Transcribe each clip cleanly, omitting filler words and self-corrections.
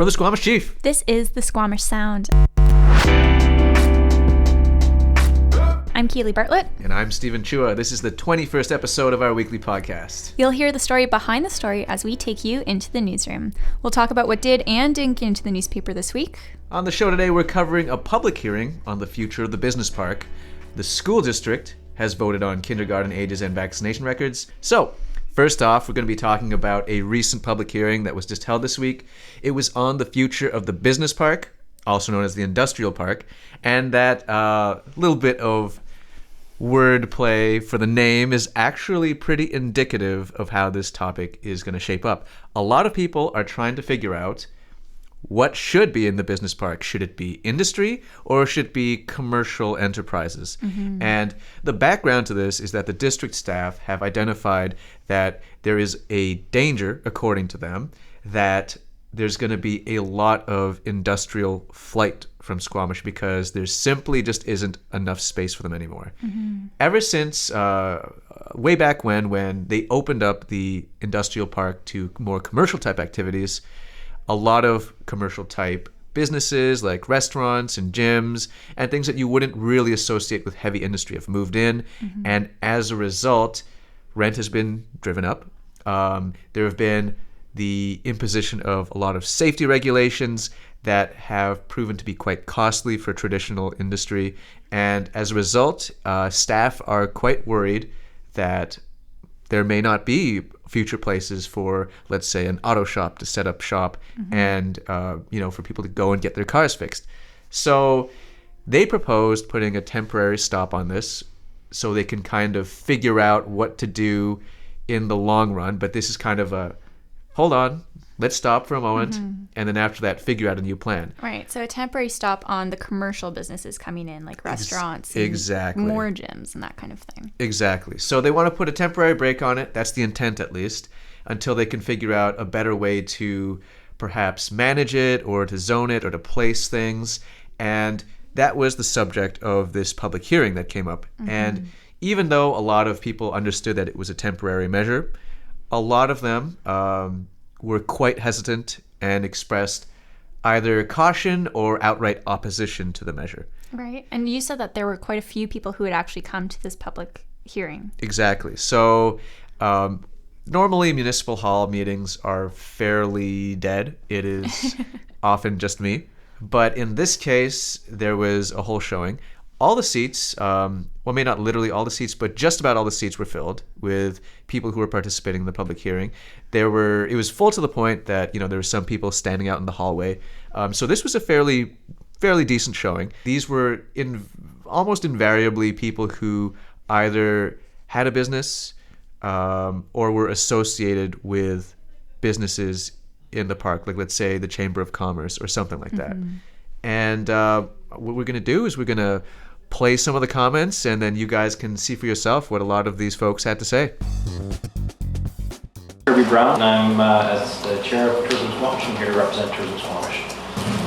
For the Squamish Chief, this is the Squamish Sound. I'm Keely Bartlett. And I'm Stephen Chua. This is the 21st episode of our weekly podcast. You'll hear the story behind the story as we take you into the newsroom. We'll talk about what did and didn't get into the newspaper this week. On the show today, we're covering a public hearing on the future of the business park. The school district has voted on kindergarten ages and vaccination records. So, first off, we're going to be talking about a recent public hearing that was just held this week. It was on the future of the business park, also known as the industrial park, and that little bit of wordplay for the name is actually pretty indicative of how this topic is going to shape up. A lot of people are trying to figure out what should be in the business park. Should it be industry or should it be commercial enterprises? Mm-hmm. And the background to this is that the district staff have identified that there is a danger, according to them, that there's going to be a lot of industrial flight from Squamish because there simply just isn't enough space for them anymore. Mm-hmm. Ever since way back when they opened up the industrial park to more commercial type activities, a lot of commercial type businesses like restaurants and gyms and things that you wouldn't really associate with heavy industry have moved in. Mm-hmm. And as a result, rent has been driven up. There have been the imposition of a lot of safety regulations that have proven to be quite costly for traditional industry. And as a result, staff are quite worried that there may not be future places for, let's say, an auto shop to set up shop mm-hmm. and, for people to go and get their cars fixed. So they proposed putting a temporary stop on this so they can kind of figure out what to do in the long run. But this is kind of a, hold on, let's stop for a moment, mm-hmm. and then after that, figure out a new plan. Right, so a temporary stop on the commercial businesses coming in, like restaurants, exactly, and more gyms and that kind of thing. Exactly. So they want to put a temporary break on it. That's the intent, at least, until they can figure out a better way to perhaps manage it or to zone it or to place things. And that was the subject of this public hearing that came up. Mm-hmm. And even though a lot of people understood that it was a temporary measure, a lot of them were quite hesitant and expressed either caution or outright opposition to the measure. Right. And you said that there were quite a few people who had actually come to this public hearing. Exactly. So normally municipal hall meetings are fairly dead. It is often just me. But in this case, there was a whole showing. All the seats, maybe not literally all the seats, but just about all the seats were filled with people who were participating in the public hearing. It was full to the point that, there were some people standing out in the hallway. So this was a fairly decent showing. These were almost invariably people who either had a business or were associated with businesses in the park, like let's say the Chamber of Commerce or something like that. Mm-hmm. And what we're going to do is we're going to play some of the comments, and then you guys can see for yourself what a lot of these folks had to say. Kirby Brown, and I'm as the chair of Tourism Squamish. I'm here to represent Tourism Squamish.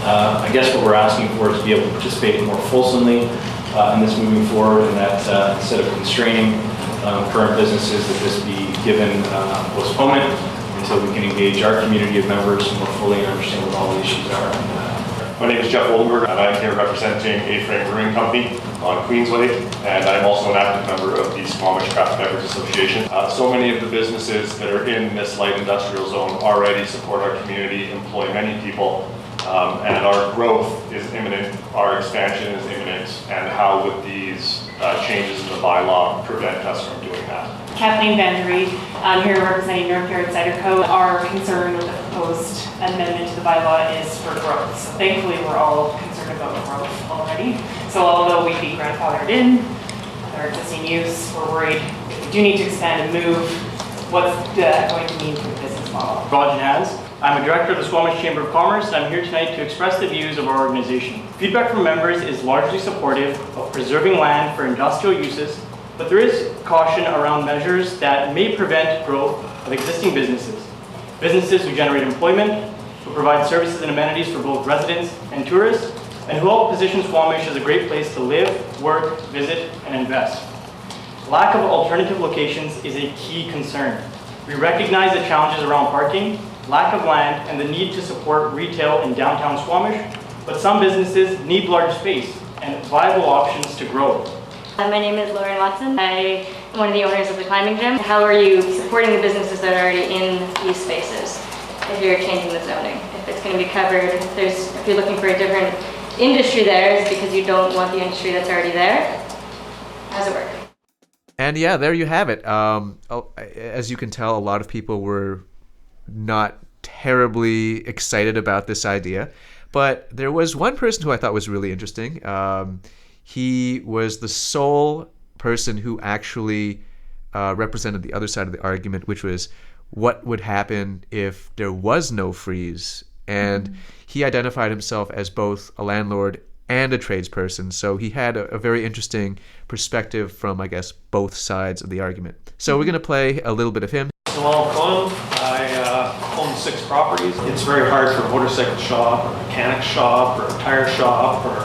I guess what we're asking for is to be able to participate more fulsomely in this moving forward, and that instead of constraining current businesses, that this be given postponement until we can engage our community of members more fully and understand what all the issues are. My name is Jeff Oldenburg, and I'm here representing A-Frame Brewing Company on Queensway, and I'm also an active member of the Squamish Craft Beverage Association. So many of the businesses that are in this light industrial zone already support our community, employ many people, and our growth is imminent, our expansion is imminent, and how would these changes in the bylaw prevent us from doing that? Kathleen Vandery, I'm here representing North Yard Cider Co. Our concern with the proposed amendment to the bylaw is for growth. So thankfully, we're all concerned about growth already. So although we'd be grandfathered in with our existing use, we're worried if we do need to expand and move, what's that going to mean for the business model? Roger Hans. I'm a director of the Squamish Chamber of Commerce, and I'm here tonight to express the views of our organization. Feedback from members is largely supportive of preserving land for industrial uses, but there is caution around measures that may prevent growth of existing businesses. Businesses who generate employment, who provide services and amenities for both residents and tourists, and who help position Squamish as a great place to live, work, visit, and invest. Lack of alternative locations is a key concern. We recognize the challenges around parking, lack of land, and the need to support retail in downtown Squamish, but some businesses need large space and viable options to grow. My name is Lauren Watson. I am one of the owners of the climbing gym. How are you supporting the businesses that are already in these spaces if you're changing the zoning? If it's going to be covered, if you're looking for a different industry there, is it because you don't want the industry that's already there? How does it work? And yeah, there you have it. As you can tell, a lot of people were not terribly excited about this idea, but there was one person who I thought was really interesting. He was the sole person who actually represented the other side of the argument, which was what would happen if there was no freeze. And he identified himself as both a landlord and a tradesperson. So he had a very interesting perspective from, I guess, both sides of the argument. So we're going to play a little bit of him. Well, Colin, I own 6 properties. It's very hard for a motorcycle shop, or a mechanic shop, or a tire shop, or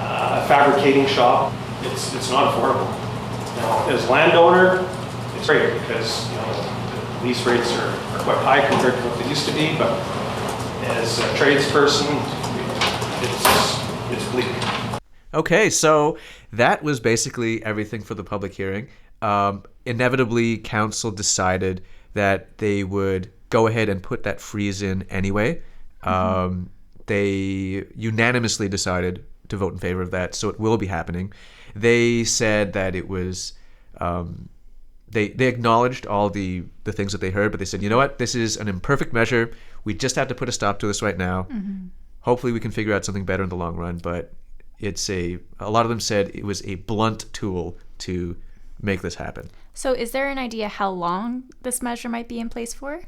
a fabricating shop. It's not affordable. Now, as a landowner, it's great because the lease rates are quite high compared to what they used to be. But as a tradesperson, it's bleak. Okay, so that was basically everything for the public hearing. Inevitably, council decided that they would go ahead and put that freeze in anyway. They unanimously decided to vote in favor of that, so it will be happening. They said that it was, they acknowledged all the things that they heard, but they said, you know what, this is an imperfect measure. We just have to put a stop to this right now. Hopefully we can figure out something better in the long run, but a lot of them said it was a blunt tool to make this happen. So is there an idea how long this measure might be in place for?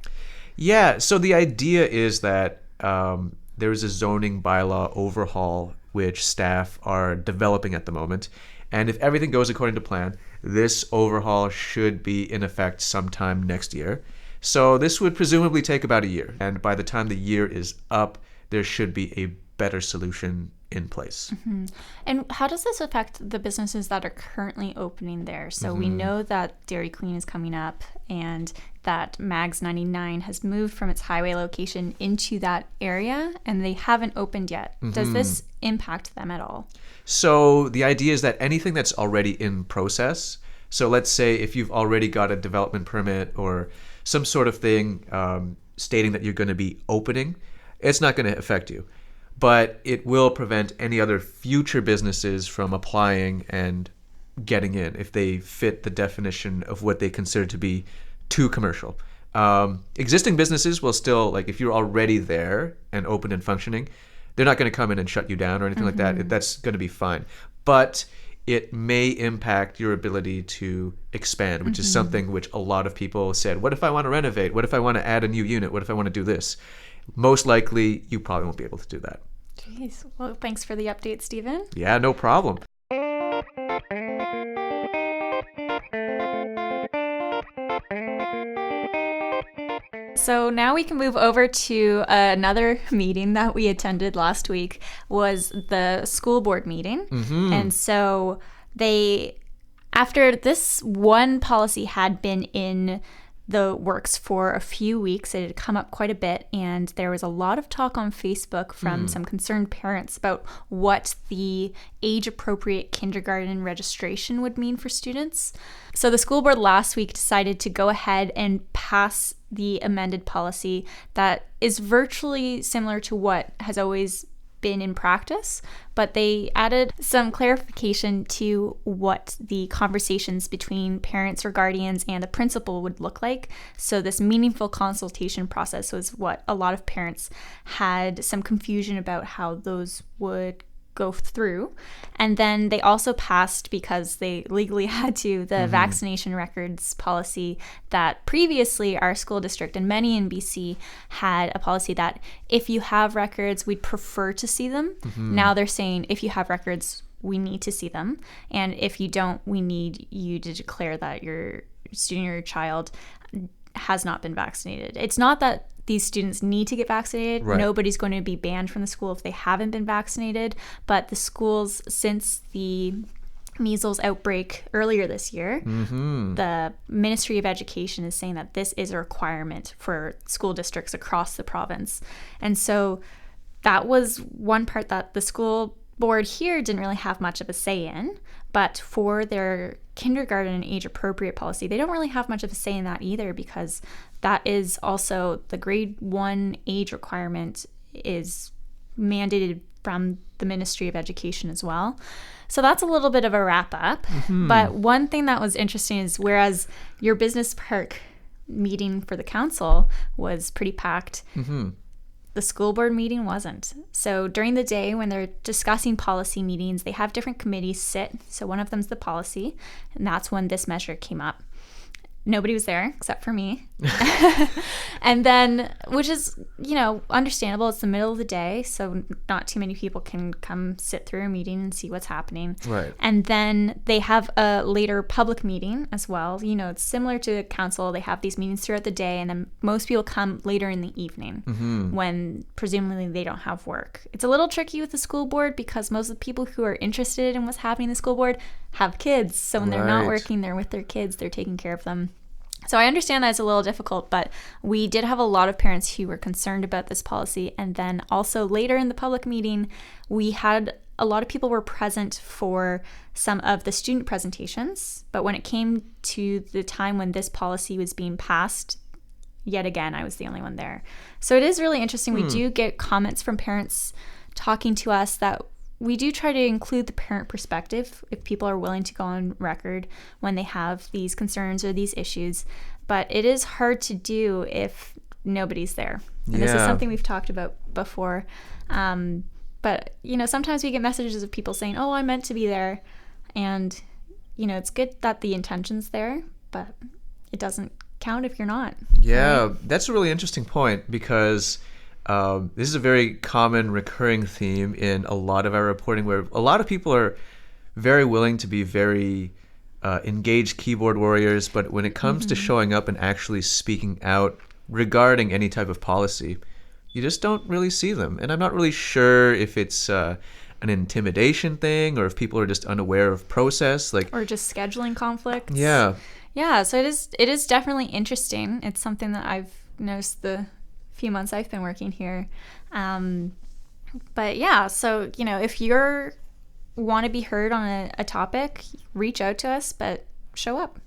Yeah, so the idea is that there is a zoning bylaw overhaul which staff are developing at the moment. And if everything goes according to plan, this overhaul should be in effect sometime next year. So this would presumably take about a year. And by the time the year is up, there should be a better solution in place. And how does this affect the businesses that are currently opening there? So we know that Dairy Queen is coming up and that Mags 99 has moved from its highway location into that area and they haven't opened yet. Does this impact them at all? So the idea is that anything that's already in process, so let's say if you've already got a development permit or some sort of thing stating that you're going to be opening, it's not going to affect you. But it will prevent any other future businesses from applying and getting in if they fit the definition of what they consider to be too commercial. Existing businesses will still, like if you're already there and open and functioning, they're not going to come in and shut you down or anything like that. That's going to be fine. But it may impact your ability to expand, which is something which a lot of people said, what if I want to renovate? What if I want to add a new unit? What if I want to do this? Most likely, you probably won't be able to do that. Jeez. Well, thanks for the update, Stephen. Yeah, no problem. So now we can move over to another meeting that we attended last week, was the school board meeting. And so after this one policy had been in the works for a few weeks, it had come up quite a bit, and there was a lot of talk on Facebook from some concerned parents about what the age-appropriate kindergarten registration would mean for students. So the school board last week decided to go ahead and pass the amended policy that is virtually similar to what has always been in practice, but they added some clarification to what the conversations between parents or guardians and the principal would look like. So this meaningful consultation process was what a lot of parents had some confusion about how those would go through. And then they also passed, because they legally had to, the vaccination records policy that previously our school district and many in BC had a policy that if you have records, we'd prefer to see them. Now they're saying if you have records, we need to see them. And if you don't, we need you to declare that your student or your child has not been vaccinated. It's not that these students need to get vaccinated. Right. Nobody's going to be banned from the school if they haven't been vaccinated. But the schools, since the measles outbreak earlier this year, the Ministry of Education is saying that this is a requirement for school districts across the province. And so that was one part that the school board here didn't really have much of a say in, but for their kindergarten and age appropriate policy, they don't really have much of a say in that either, because that is also the grade 1 age requirement is mandated from the Ministry of Education as well. So that's a little bit of a wrap up. But one thing that was interesting is, whereas your business park meeting for the council was pretty packed, the school board meeting wasn't. So during the day when they're discussing policy meetings, they have different committees sit. So one of them's the policy, and that's when this measure came up. Nobody was there except for me. And then, which is, understandable. It's the middle of the day, so not too many people can come sit through a meeting and see what's happening. Right. And then they have a later public meeting as well. It's similar to council. They have these meetings throughout the day, and then most people come later in the evening when presumably they don't have work. It's a little tricky with the school board because most of the people who are interested in what's happening in the school board have kids. So when they're not working, they're with their kids, they're taking care of them. So I understand that it's a little difficult, but we did have a lot of parents who were concerned about this policy. And then also later in the public meeting, we had a lot of people were present for some of the student presentations. But when it came to the time when this policy was being passed, yet again, I was the only one there. So it is really interesting. We do get comments from parents talking to us that we do try to include the parent perspective if people are willing to go on record when they have these concerns or these issues. But it is hard to do if nobody's there. And this is something we've talked about before. But, sometimes we get messages of people saying, oh, I meant to be there. And, it's good that the intention's there, but it doesn't count if you're not. Yeah, right? That's a really interesting point, because this is a very common recurring theme in a lot of our reporting, where a lot of people are very willing to be very engaged keyboard warriors, but when it comes to showing up and actually speaking out regarding any type of policy, you just don't really see them. And I'm not really sure if it's an intimidation thing or if people are just unaware of process, or just scheduling conflicts. Yeah, so it is definitely interesting. It's something that I've noticed the few months I've been working here. But yeah, so, if you want to be heard on a topic, reach out to us, but show up.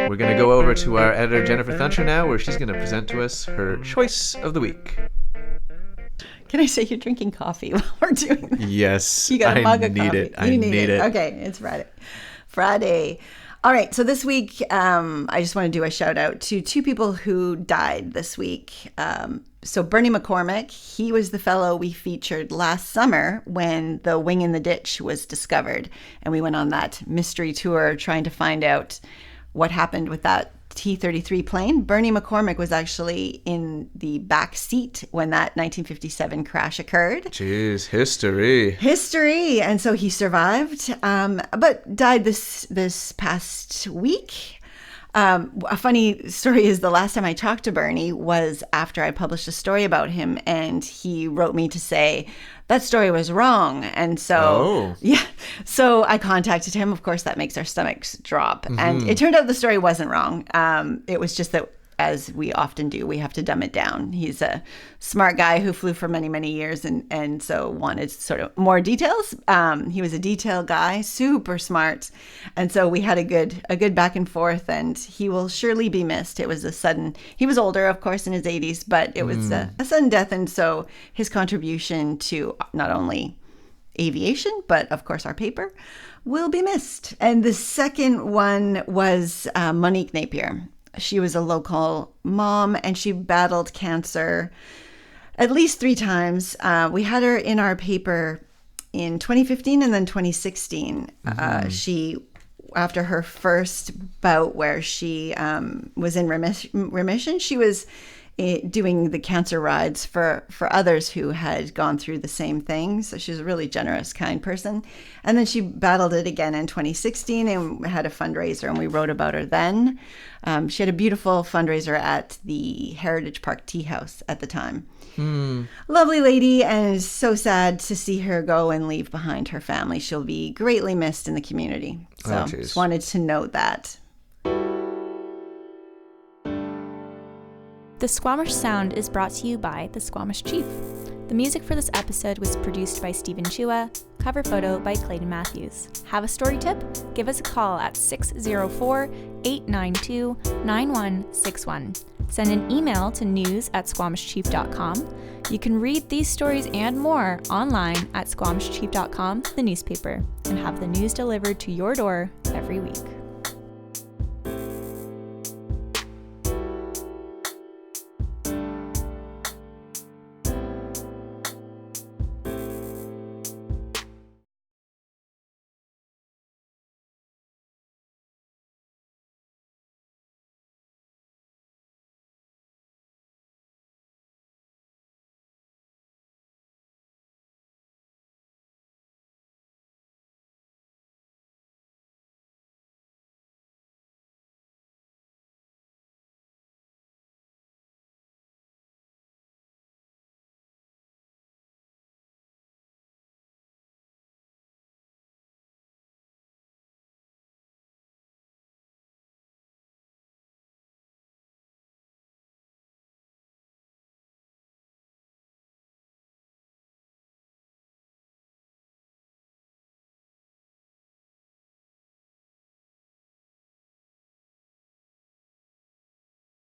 We're going to go over to our editor, Jennifer Thuncher, now, where she's going to present to us her choice of the week. Can I say you're drinking coffee while we're doing that? Yes. You got a mug of coffee. I need it. Okay, it's Friday. All right, so this week, I just want to do a shout out to two people who died this week. So Bernie McCormick, he was the fellow we featured last summer when the wing in the ditch was discovered. And we went on that mystery tour trying to find out what happened with that T-33 plane. Bernie McCormick was actually in the back seat when that 1957 crash occurred. Jeez, history. And so he survived, but died this past week. A funny story is the last time I talked to Bernie was after I published a story about him, and he wrote me to say that story was wrong. And so, so I contacted him. Of course, that makes our stomachs drop. And it turned out the story wasn't wrong. It was just that, as we often do, we have to dumb it down. He's a smart guy who flew for many, many years and so wanted sort of more details. He was a detail guy, super smart. And so we had a good back and forth, and he will surely be missed. It was he was older, of course, in his 80s, but it was a sudden death. And so his contribution to not only aviation, but of course our paper, will be missed. And the second one was Monique Napier. She was a local mom, and she battled cancer at least 3 times. We had her in our paper in 2015 and then 2016. She, after her first bout where she was in remission, she was doing the cancer rides for others who had gone through the same thing. So she was a really generous, kind person. And then she battled it again in 2016 and had a fundraiser, and we wrote about her then. She had a beautiful fundraiser at the Heritage Park Tea House at the time. Lovely lady, and it's so sad to see her go and leave behind her family. She'll be greatly missed in the community. So just wanted to note that. The Squamish Sound is brought to you by the Squamish Chief. The music for this episode was produced by Stephen Chua, cover photo by Clayton Matthews. Have a story tip? Give us a call at 604-892-9161. Send an email to news@squamishchief.com. You can read these stories and more online at squamishchief.com, the newspaper, and have the news delivered to your door every week.